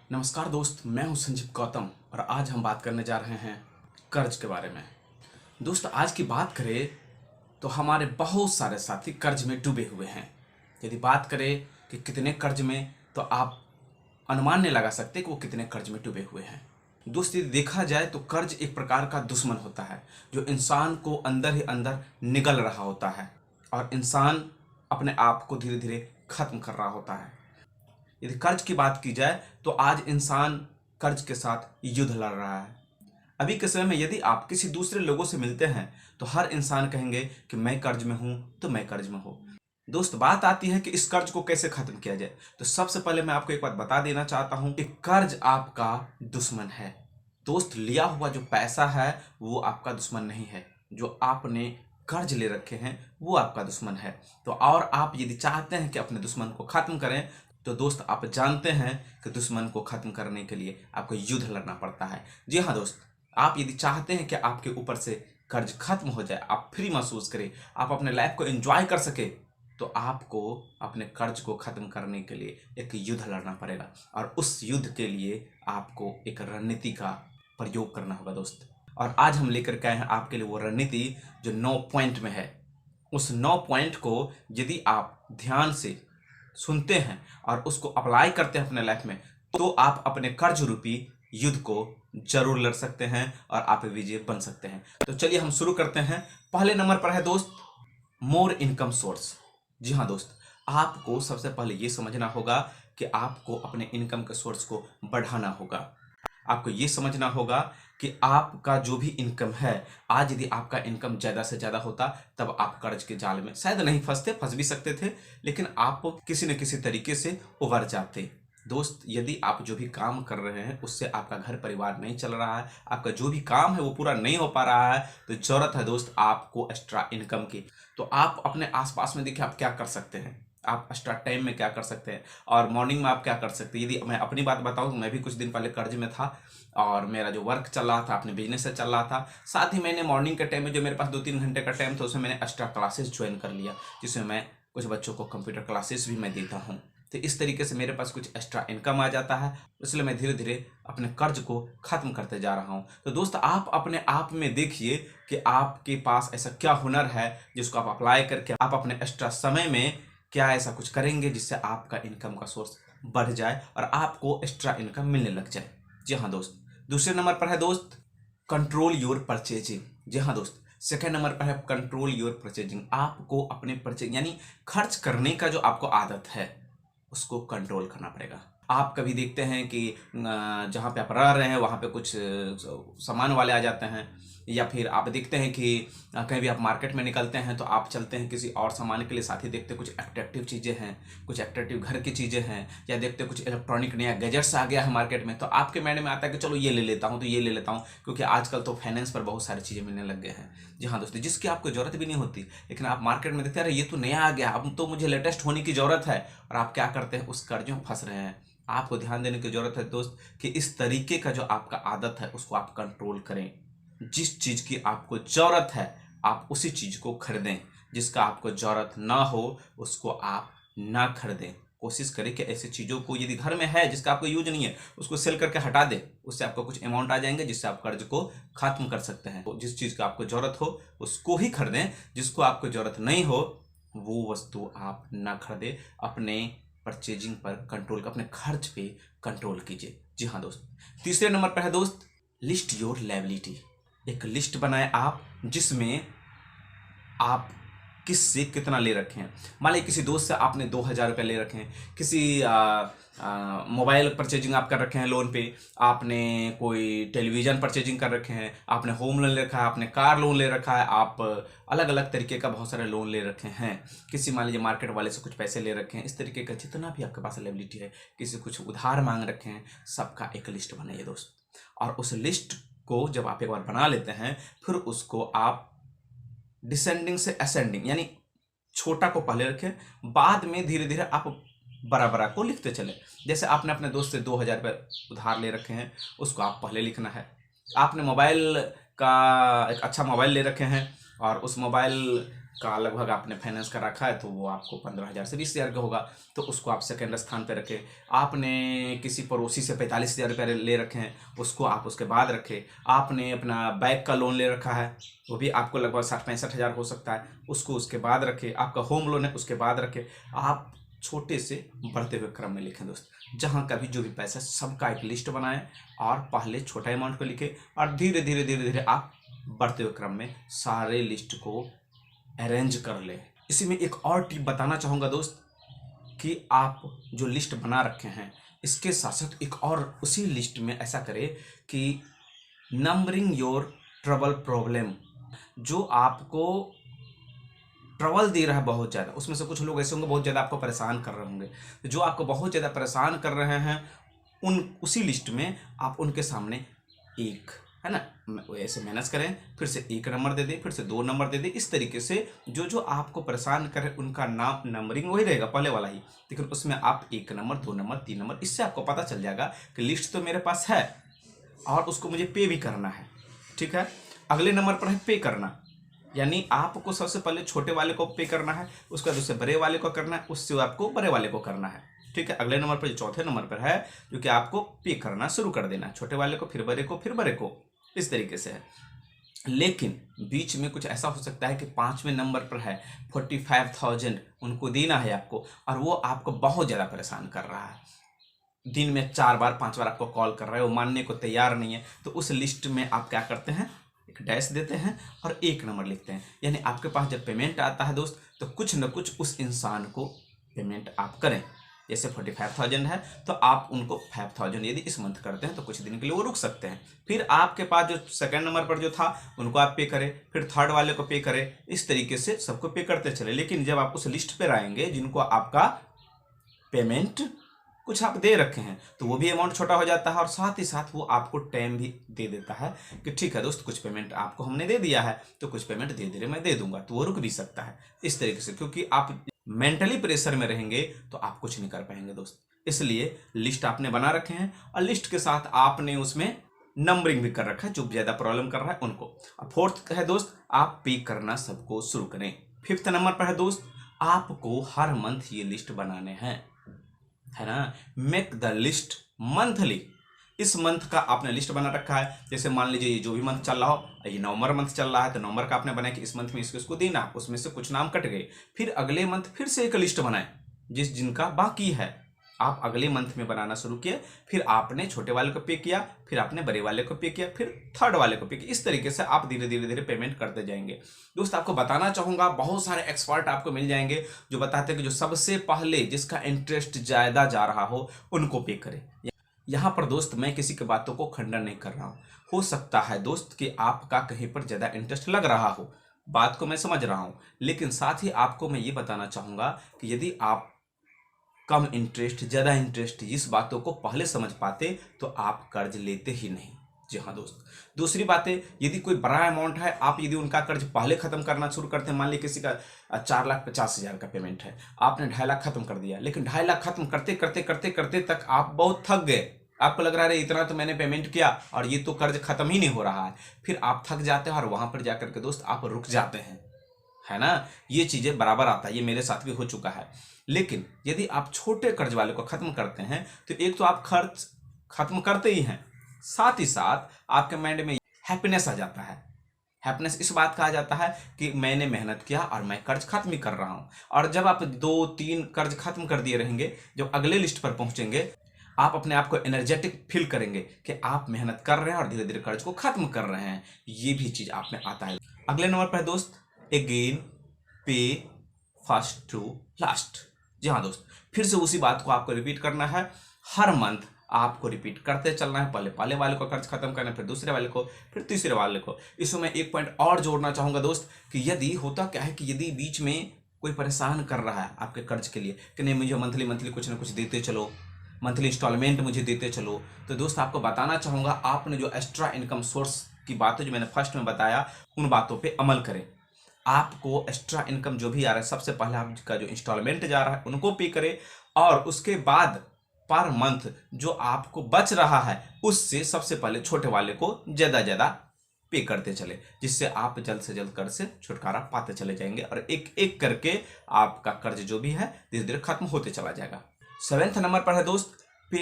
नमस्कार दोस्त, मैं हूं संजीव गौतम और आज हम बात करने जा रहे हैं कर्ज के बारे में। दोस्त, आज की बात करें तो हमारे बहुत सारे साथी कर्ज में डूबे हुए हैं। यदि बात करें कि कितने कर्ज में, तो आप अनुमान नहीं लगा सकते कि वो कितने कर्ज में डूबे हुए हैं। दोस्त, यदि देखा जाए तो कर्ज एक प्रकार का दुश्मन होता है जो इंसान को अंदर ही अंदर निगल रहा होता है और इंसान अपने आप को धीरे धीरे खत्म कर रहा होता है। यदि कर्ज की बात की जाए तो आज इंसान कर्ज के साथ युद्ध लड़ रहा है। अभी के समय में यदि आप किसी दूसरे लोगों से मिलते हैं तो हर इंसान कहेंगे कि मैं कर्ज में हूं तो मैं कर्ज में हूं। दोस्त, बात आती है कि इस कर्ज को कैसे खत्म किया जाए। तो सबसे पहले मैं आपको एक बात बता देना चाहता हूं कि कर्ज आपका दुश्मन है। दोस्त, लिया हुआ जो पैसा है वो आपका दुश्मन नहीं है। जो आपने कर्ज ले रखे हैं वो आपका दुश्मन है। तो और आप यदि चाहते हैं कि अपने दुश्मन को खत्म करें तो दोस्त, आप जानते हैं कि दुश्मन को खत्म करने के लिए आपको युद्ध लड़ना पड़ता है। जी हाँ दोस्त, आप यदि चाहते हैं कि आपके ऊपर से कर्ज खत्म हो जाए, आप फ्री महसूस करें, आप अपने लाइफ को एंजॉय कर सके, तो आपको अपने कर्ज को खत्म करने के लिए एक युद्ध लड़ना पड़ेगा और उस युद्ध के लिए आपको एक रणनीति का प्रयोग करना होगा दोस्त। और आज हम लेकर के आए हैं आपके लिए वो रणनीति जो 9 पॉइंट में है। उस 9 पॉइंट को यदि आप ध्यान से सुनते हैं और उसको अप्लाई करते हैं अपने लाइफ में, तो आप अपने कर्ज रूपी युद्ध को जरूर लड़ सकते हैं और आप विजय बन सकते हैं। तो चलिए हम शुरू करते हैं। पहले नंबर पर है दोस्त, मोर इनकम सोर्स। जी हाँ दोस्त, आपको सबसे पहले ये समझना होगा कि आपको अपने इनकम के सोर्स को बढ़ाना होगा। आपको ये समझना होगा कि आपका जो भी इनकम है, आज यदि आपका इनकम ज़्यादा से ज़्यादा होता तब आप कर्ज के जाल में शायद नहीं फंसते, फंस भी सकते थे, लेकिन आप किसी न किसी तरीके से उबर जाते। दोस्त, यदि आप जो भी काम कर रहे हैं उससे आपका घर परिवार नहीं चल रहा है, आपका जो भी काम है वो पूरा नहीं हो पा रहा है, तो ज़रूरत है दोस्त आपको एक्स्ट्रा इनकम की। तो आप अपने आसपास में देखिए आप क्या कर सकते हैं, आप एक्स्ट्रा टाइम में क्या कर सकते हैं और मॉर्निंग में आप क्या कर सकते हैं। यदि मैं अपनी बात बताऊं तो मैं भी कुछ दिन पहले कर्ज में था और मेरा जो वर्क चल रहा था अपने बिजनेस से चल रहा था। साथ ही मैंने मॉर्निंग के टाइम में जो मेरे पास 2-3 घंटे का टाइम था उसमें मैंने एक्स्ट्रा क्लासेस ज्वाइन कर लिया, जिसमें मैं कुछ बच्चों को कंप्यूटर क्लासेस भी मैं देता हूँ। तो इस तरीके से मेरे पास कुछ एक्स्ट्रा इनकम आ जाता है, इसलिए मैं धीरे धीरे अपने कर्ज को खत्म करते जा रहा हूँ। तो दोस्त, आप अपने आप में देखिए कि आपके पास ऐसा क्या हुनर है जिसको आप अप्लाई करके आप अपने एक्स्ट्रा समय में क्या ऐसा कुछ करेंगे जिससे आपका इनकम का सोर्स बढ़ जाए और आपको एक्स्ट्रा इनकम मिलने लग जाए। जी हाँ दोस्त, दूसरे नंबर पर है दोस्त, कंट्रोल योर परचेजिंग। जी हाँ दोस्त, सेकेंड नंबर पर है कंट्रोल योर परचेजिंग। आपको अपने परचेज यानी खर्च करने का जो आपको आदत है उसको कंट्रोल करना पड़ेगा। आप कभी देखते हैं कि जहाँ पे आप रह रहे हैं वहाँ पे कुछ सामान वाले आ जाते हैं, या फिर आप देखते हैं कि कहीं भी आप मार्केट में निकलते हैं तो आप चलते हैं किसी और सामान के लिए, साथ ही देखते कुछ अट्रैक्टिव चीज़ें हैं, कुछ अट्रैक्टिव घर की चीज़ें हैं, या देखते कुछ इलेक्ट्रॉनिक नया गैजेट्स आ गया है मार्केट में, तो आपके माइंड में आता है कि चलो ये ले लेता हूँ, तो ये ले लेता हूँ, क्योंकि आजकल तो फाइनेंस पर बहुत सारी चीज़ें मिलने लग गए हैं। जी हाँ दोस्तों, जिसकी आपको जरूरत भी नहीं होती, लेकिन आप मार्केट में देखते हैं ये तो नया आ गया, अब तो मुझे लेटेस्ट होने की जरूरत है, और आप क्या करते हैं, उस कर्ज में फंस रहे हैं। आपको ध्यान देने की जरूरत है दोस्त कि इस तरीके का जो आपका आदत है उसको आप कंट्रोल करें। जिस चीज की आपको जरूरत है आप उसी चीज को खरीदें, जिसका आपको जरूरत ना हो उसको आप ना खरीदें। कोशिश करें कि ऐसी चीजों को, यदि घर में है जिसका आपको यूज नहीं है, उसको सेल करके हटा दें, उससे आपको कुछ अमाउंट आ जाएंगे जिससे आप कर्ज को खत्म कर सकते हैं। तो जिस चीज का आपको जरूरत हो उसको ही खरीदें, जिसको आपको जरूरत नहीं हो वो वस्तु आप ना खरीदें। अपने परचेजिंग पर कंट्रोल, अपने खर्च पे कंट्रोल कीजिए। जी हाँ दोस्त, तीसरे नंबर पर है दोस्त, लिस्ट योर लायबिलिटी। एक लिस्ट बनाए आप जिसमें आप किससे कितना ले रखे हैं। मान लीजिए किसी दोस्त से आपने 2,000 रुपये ले रखे हैं, किसी मोबाइल परचेजिंग आप कर रखे हैं लोन पे, आपने कोई टेलीविज़न परचेजिंग कर रखे हैं, आपने होम लोन ले रखा है, आपने कार लोन ले रखा है, आप अलग अलग तरीके का बहुत सारे लोन ले रखे हैं, किसी मान लीजिए मार्केट वाले से कुछ पैसे ले रखे हैं। इस तरीके का जितना भी आपके पास लायबिलिटी है, किसी कुछ उधार मांग रखे हैं, सबका एक लिस्ट बनाइए दोस्त। और उस लिस्ट को जब आप एक बार बना लेते हैं फिर उसको आप डिसेंडिंग से असेंडिंग यानी छोटा को पहले रखें, बाद में धीरे धीरे आप बड़ा बड़ा को लिखते चले। जैसे आपने अपने दोस्त से 2,000 रुपये उधार ले रखे हैं, उसको आप पहले लिखना है। आपने मोबाइल का एक अच्छा मोबाइल ले रखे हैं और उस मोबाइल का लगभग आपने फाइनेंस कर रखा है तो वो आपको 15,000 से 20,000 का होगा, तो उसको आप सेकेंड स्थान पे रखें। आपने किसी पड़ोसी से 45,000 रुपये ले रखे हैं, उसको आप उसके बाद रखें। आपने अपना बाइक का लोन ले रखा है, वो भी आपको लगभग 60-65,000 हो सकता है, उसको उसके बाद रखें। आपका होम लोन है उसके बाद रखें। आप छोटे से बढ़ते हुए क्रम में लिखें दोस्त। जहाँ का भी जो भी पैसा सबका एक लिस्ट बनाएं और पहले छोटा अमाउंट को लिखें और धीरे धीरे धीरे धीरे आप बढ़ते हुए क्रम में सारे लिस्ट को अरेंज कर ले। इसी में एक और टिप बताना चाहूँगा दोस्त कि आप जो लिस्ट बना रखे हैं इसके साथ साथ एक और उसी लिस्ट में ऐसा करें कि नंबरिंग योर ट्रबल प्रॉब्लम, जो आपको ट्रबल दे रहा है बहुत ज़्यादा, उसमें से कुछ लोग ऐसे होंगे बहुत ज़्यादा आपको परेशान कर रहे होंगे, तो जो आपको बहुत ज़्यादा परेशान कर रहे हैं उसी लिस्ट में आप उनके सामने एक, है ना, ऐसे मैनेज करें, फिर से 1 नंबर दे दें, फिर से 2 नंबर दे दें। इस तरीके से जो जो आपको परेशान करे उनका नाम नंबरिंग वही रहेगा पहले वाला ही, लेकिन उसमें आप 1 नंबर 2 नंबर 3 नंबर, इससे आपको पता चल जाएगा कि लिस्ट तो मेरे पास है और उसको मुझे पे भी करना है। ठीक है, अगले नंबर पर है पे करना, यानी आपको सबसे पहले छोटे वाले को पे करना है, उसके बाद उससे बड़े वाले को करना है, उससे आपको बड़े वाले को करना है। ठीक है, अगले नंबर पर जो चौथे नंबर पर है जो कि आपको पे करना शुरू कर देना, छोटे वाले को फिर बड़े को फिर बड़े को, इस तरीके से है। लेकिन बीच में कुछ ऐसा हो सकता है कि 5वें नंबर पर है 45,000 उनको देना है आपको, और वो आपको बहुत ज़्यादा परेशान कर रहा है, दिन में 4 बार 5 बार आपको कॉल कर रहा है, वो मानने को तैयार नहीं है। तो उस लिस्ट में आप क्या करते हैं, एक डैश देते हैं और 1 नंबर लिखते हैं, यानी आपके पास जब पेमेंट आता है दोस्त तो कुछ न कुछ उस इंसान को पेमेंट आप करें। जैसे 45,000 है तो आप उनको 5,000 यदि इस मंथ करते हैं तो कुछ दिन के लिए वो रुक सकते हैं। फिर आपके पास जो सेकंड नंबर पर जो था उनको आप पे करें, फिर थर्ड वाले को पे करें, इस तरीके से सबको पे करते चले। लेकिन जब आप उस लिस्ट पर आएंगे जिनको आपका पेमेंट कुछ आप दे रखे हैं तो वो भी अमाउंट छोटा हो जाता है, और साथ ही साथ वो आपको टाइम भी दे देता है कि ठीक है दोस्त, कुछ पेमेंट आपको हमने दे दिया है तो कुछ पेमेंट धीरे धीरे मैं दे दूंगा, तो वो रुक भी सकता है इस तरीके से। क्योंकि आप मेंटली प्रेशर में रहेंगे तो आप कुछ नहीं कर पाएंगे दोस्त। इसलिए लिस्ट आपने बना रखे हैं और लिस्ट के साथ आपने उसमें नंबरिंग भी कर रखा है, जो ज्यादा प्रॉब्लम कर रहा है उनको। और फोर्थ है दोस्त, आप पे करना सबको शुरू करें। 5th नंबर पर है दोस्त, आपको हर मंथ ये लिस्ट बनाने हैं, है ना, मेक द लिस्ट मंथली। इस मंथ का आपने लिस्ट बना रखा है, जैसे मान लीजिए ये जो भी मंथ चल रहा हो, ये नवंबर मंथ चल रहा है तो नवंबर का आपने बनाया कि इस मंथ में इसको देना, उसमें से कुछ नाम कट गए, फिर अगले मंथ फिर से एक लिस्ट बनाए जिनका बाकी है, आप अगले मंथ में बनाना शुरू किए, फिर आपने छोटे वाले को पे किया, फिर आपने बड़े वाले को पे किया, फिर थर्ड वाले को पे किया, इस तरीके से आप धीरे धीरे धीरे पेमेंट करते जाएंगे। दोस्त आपको बताना चाहूंगा, बहुत सारे एक्सपर्ट आपको मिल जाएंगे जो बताते हैं कि जो सबसे पहले जिसका इंटरेस्ट ज्यादा जा रहा हो उनको पे करें। यहाँ पर दोस्त मैं किसी की बातों को खंडन नहीं कर रहा हूँ, हो सकता है दोस्त कि आपका कहीं पर ज्यादा इंटरेस्ट लग रहा हो, बात को मैं समझ रहा हूँ, लेकिन साथ ही आपको मैं ये बताना चाहूंगा कि यदि आप कम इंटरेस्ट ज्यादा इंटरेस्ट इस बातों को पहले समझ पाते तो आप कर्ज लेते ही नहीं। जी हाँ दोस्त, दूसरी बात है, यदि कोई बड़ा अमाउंट है, आप यदि उनका कर्ज पहले खत्म करना शुरू करते हैं, मान लीजिए किसी का 4,50,000 का पेमेंट है, आपने 2.5 लाख खत्म कर दिया, लेकिन 2.5 लाख खत्म करते करते करते करते तक आप बहुत थक गए, आपको लग रहा है इतना तो मैंने पेमेंट किया और ये तो कर्ज खत्म ही नहीं हो रहा है, फिर आप थक जाते हैं और वहां पर जाकर के दोस्त आप रुक जाते हैं, है ना, ये चीजें बराबर आता है, ये मेरे साथ भी हो चुका है। लेकिन यदि आप छोटे कर्ज वाले को खत्म करते हैं तो एक तो आप खर्च खत्म करते ही हैं, साथ ही साथ आपके माइंड में हैप्पीनेस आ जाता है। हैप्पीनेस इस बात का आ जाता है कि मैंने मेहनत किया और मैं कर्ज खत्म ही कर रहा हूं। और जब आप 2-3 कर्ज खत्म कर दिए रहेंगे, जब अगले लिस्ट पर पहुंचेंगे आप अपने आप को एनर्जेटिक फील करेंगे कि आप मेहनत कर रहे हैं और धीरे धीरे कर्ज को खत्म कर रहे हैं, ये भी चीज आप में आता है। अगले नंबर पर है दोस्त, अगेन पे फर्स्ट टू लास्ट। जी हाँ दोस्त, फिर से उसी बात को आपको रिपीट करना है, हर मंथ आपको रिपीट करते चलना है, पहले वाले को कर्ज खत्म करना है, फिर दूसरे वाले को, फिर तीसरे वाले को। इसमें मैं एक पॉइंट और जोड़ना चाहूंगा दोस्त कि यदि होता क्या है कि यदि बीच में कोई परेशान कर रहा है आपके कर्ज के लिए कि नहीं मुझे मंथली मंथली कुछ ना कुछ देते चलो, मंथली इंस्टॉलमेंट मुझे देते चलो, तो दोस्त आपको बताना चाहूंगा आपने जो एक्स्ट्रा इनकम सोर्स की बातें जो मैंने फर्स्ट में बताया उन बातों पर अमल करें। आपको एक्स्ट्रा इनकम जो भी आ रहा है सबसे पहले आपका जो इंस्टॉलमेंट जा रहा है उनको पे करें, और उसके बाद पर मंथ जो आपको बच रहा है उससे सबसे पहले छोटे वाले को ज्यादा पे करते चले, जिससे आप जल्द से जल्द कर्ज से छुटकारा पाते चले जाएंगे और एक एक करके आपका कर्ज जो भी है धीरे धीरे खत्म होते चला जाएगा। 7वें नंबर पर है दोस्त, पे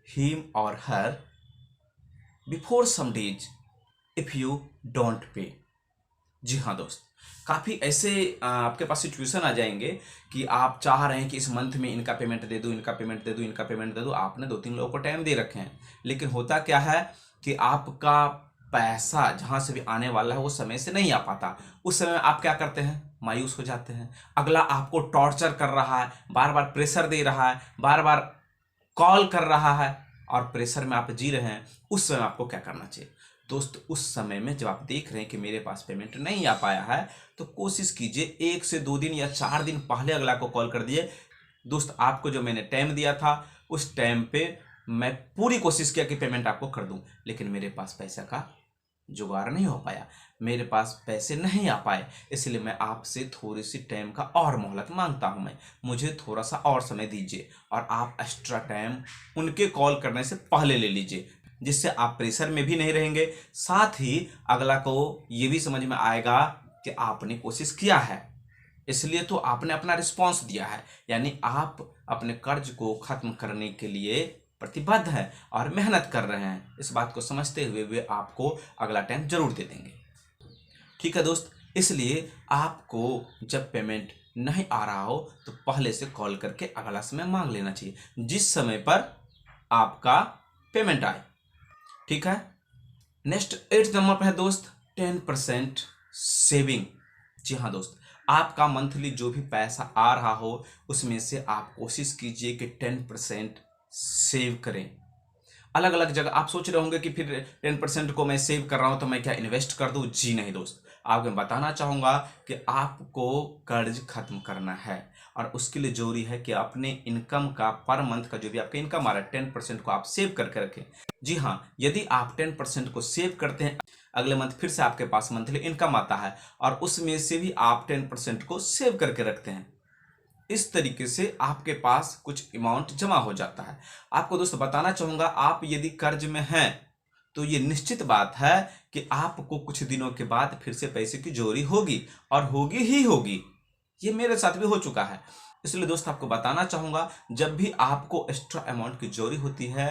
हिम और her before some days if you don't pay. जी हाँ दोस्त, काफ़ी ऐसे आपके पास सिचुएशन आ जाएंगे कि आप चाह रहे हैं कि इस मंथ में इनका पेमेंट दे दूँ, इनका पेमेंट दे दूँ, इनका पेमेंट दे दूँ। आपने 2-3 लोगों को टाइम दे रखे हैं, लेकिन होता क्या है कि आपका पैसा जहाँ से भी आने वाला है वो समय से नहीं आ पाता। उस समय आप क्या करते हैं, मायूस हो जाते हैं। अगला आपको टॉर्चर कर रहा है, बार बार प्रेशर दे रहा है, बार बार कॉल कर रहा है और प्रेशर में आप जी रहे हैं। उस समय आपको क्या करना चाहिए दोस्त? उस समय में जब आप देख रहे हैं कि मेरे पास पेमेंट नहीं आ पाया है, तो कोशिश कीजिए 1 से 2 दिन या 4 दिन पहले अगला को कॉल कर दिए, दोस्त आपको जो मैंने टाइम दिया था उस टाइम पे मैं पूरी कोशिश किया कि पेमेंट आपको कर दूं, लेकिन मेरे पास पैसा का जुगाड़ नहीं हो पाया, मेरे पास पैसे नहीं आ पाए, इसलिए मैं आपसे थोड़ी सी टाइम का और मोहलत मांगता हूं। मुझे थोड़ा सा और समय दीजिए और आप एक्स्ट्रा टाइम उनके कॉल करने से पहले ले लीजिए, जिससे आप प्रेशर में भी नहीं रहेंगे, साथ ही अगला को ये भी समझ में आएगा कि आपने कोशिश किया है, इसलिए तो आपने अपना रिस्पॉन्स दिया है, यानी आप अपने कर्ज को खत्म करने के लिए प्रतिबद्ध है और मेहनत कर रहे हैं। इस बात को समझते हुए वे आपको अगला टाइम जरूर दे देंगे। ठीक है दोस्त, इसलिए आपको जब पेमेंट नहीं आ रहा हो तो पहले से कॉल करके अगला समय मांग लेना चाहिए, जिस समय पर आपका पेमेंट आए। ठीक है, नेक्स्ट 8 नंबर पर है दोस्त, 10% सेविंग। जी हाँ दोस्त, आपका मंथली जो भी पैसा आ रहा हो उसमें से आप कोशिश कीजिए कि 10% सेव करें। अलग अलग जगह आप सोच रहे होंगे कि फिर 10% को मैं सेव कर रहा हूं तो मैं क्या इन्वेस्ट कर दूं? जी नहीं दोस्त, आपको मैं बताना चाहूंगा कि आपको कर्ज खत्म करना है और उसके लिए जरूरी है कि अपने इनकम का पर मंथ का जो भी आपका इनकम आ रहा है 10% को आप सेव करके रखें। जी हाँ, यदि आप 10% को सेव करते हैं, अगले मंथ फिर से आपके पास मंथली इनकम आता है और उसमें से भी आप 10% को सेव करके रखते हैं, इस तरीके से आपके पास कुछ अमाउंट जमा हो जाता है। आपको दोस्त बताना चाहूंगा, आप यदि कर्ज में हैं तो ये निश्चित बात है कि आपको कुछ दिनों के बाद फिर से पैसे की चोरी होगी और होगी ही होगी। ये मेरे साथ भी हो चुका है। इसलिए दोस्त आपको बताना चाहूंगा, जब भी आपको एक्स्ट्रा अमाउंट की चोरी होती है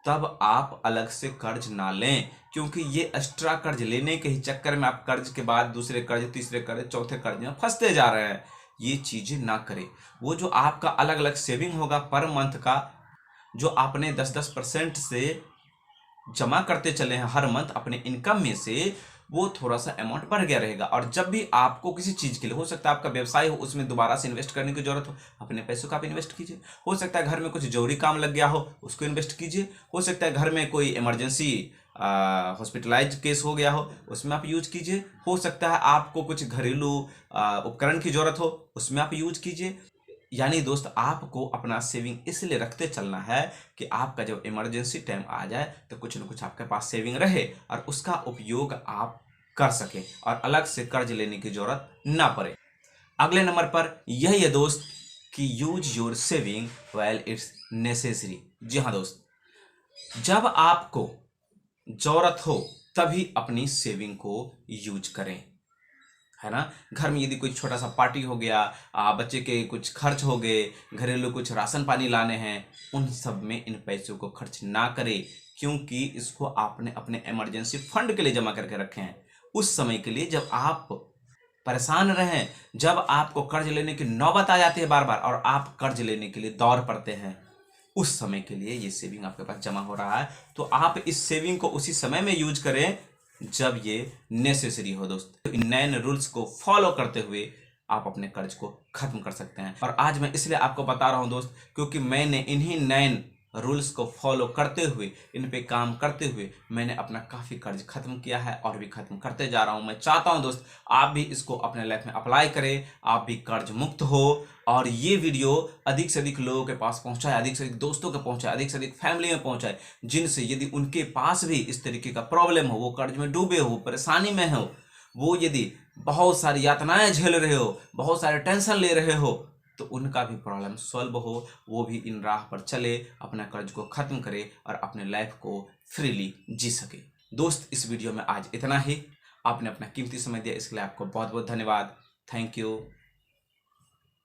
तब आप अलग से कर्ज ना लें, क्योंकि ये एक्स्ट्रा कर्ज लेने के ही चक्कर में आप कर्ज के बाद दूसरे कर्ज, तीसरे कर्ज, चौथे कर्ज में फंसते जा रहे हैं। ये चीजें ना करें। वो जो आपका अलग अलग सेविंग होगा पर मंथ का, जो आपने 10% से जमा करते चले हैं हर मंथ अपने इनकम में से, वो थोड़ा सा अमाउंट बढ़ गया रहेगा। और जब भी आपको किसी चीज के लिए, हो सकता है आपका व्यवसाय हो, उसमें दोबारा से इन्वेस्ट करने की जरूरत हो, अपने पैसों का आप इन्वेस्ट कीजिए। हो सकता है घर में कुछ जरूरी काम लग गया हो, उसको इन्वेस्ट कीजिए। हो सकता है घर में कोई इमरजेंसी हॉस्पिटलाइज केस हो गया हो, उसमें आप यूज कीजिए। हो सकता है आपको कुछ घरेलू उपकरण की जरूरत हो, उसमें आप यूज कीजिए। यानी दोस्त आपको अपना सेविंग इसलिए रखते चलना है कि आपका जब इमरजेंसी टाइम आ जाए तो कुछ न कुछ आपके पास सेविंग रहे और उसका उपयोग आप कर सके और अलग से कर्ज लेने की जरूरत ना पड़े। अगले नंबर पर यही है दोस्त कि use your saving while it's necessary. जी हाँ दोस्त, जब आपको जरूरत हो तभी अपनी सेविंग को यूज करें, है ना। घर में यदि कोई छोटा सा पार्टी हो गया, बच्चे के कुछ खर्च हो गए, घरेलू कुछ राशन पानी लाने हैं, उन सब में इन पैसों को खर्च ना करें, क्योंकि इसको आपने अपने इमरजेंसी फंड के लिए जमा करके रखे हैं। उस समय के लिए जब आप परेशान रहें, जब आपको कर्ज लेने की नौबत आ जाती है बार बार और आप कर्ज लेने के लिए दौड़ पड़ते हैं, उस समय के लिए ये सेविंग आपके पास जमा हो रहा है, तो आप इस सेविंग को उसी समय में यूज करें जब ये नेसेसरी हो दोस्त। तो इन 9 रूल्स को फॉलो करते हुए आप अपने कर्ज को खत्म कर सकते हैं। और आज मैं इसलिए आपको बता रहा हूं दोस्त, क्योंकि मैंने इन्हीं 9 रूल्स को फॉलो करते हुए, इन पे काम करते हुए मैंने अपना काफ़ी कर्ज खत्म किया है और भी खत्म करते जा रहा हूं। मैं चाहता हूं दोस्त आप भी इसको अपने लाइफ में अप्लाई करें, आप भी कर्ज मुक्त हो और ये वीडियो अधिक से अधिक लोगों के पास पहुंचाए, अधिक से अधिक दोस्तों के पहुंचाए, अधिक से अधिक फैमिली में पहुंचाए, जिनसे यदि उनके पास भी इस तरीके का प्रॉब्लम हो, वो कर्ज में डूबे हो, परेशानी में हो, वो यदि बहुत सारी यातनाएं झेल रहे हो, बहुत सारे टेंशन ले रहे हो, तो उनका भी प्रॉब्लम सॉल्व हो, वो भी इन राह पर चले, अपना कर्ज को खत्म करे और अपने लाइफ को फ्रीली जी सके। दोस्त, इस वीडियो में आज इतना ही। आपने अपना कीमती समय दिया, इसके लिए आपको बहुत बहुत धन्यवाद। Thank you.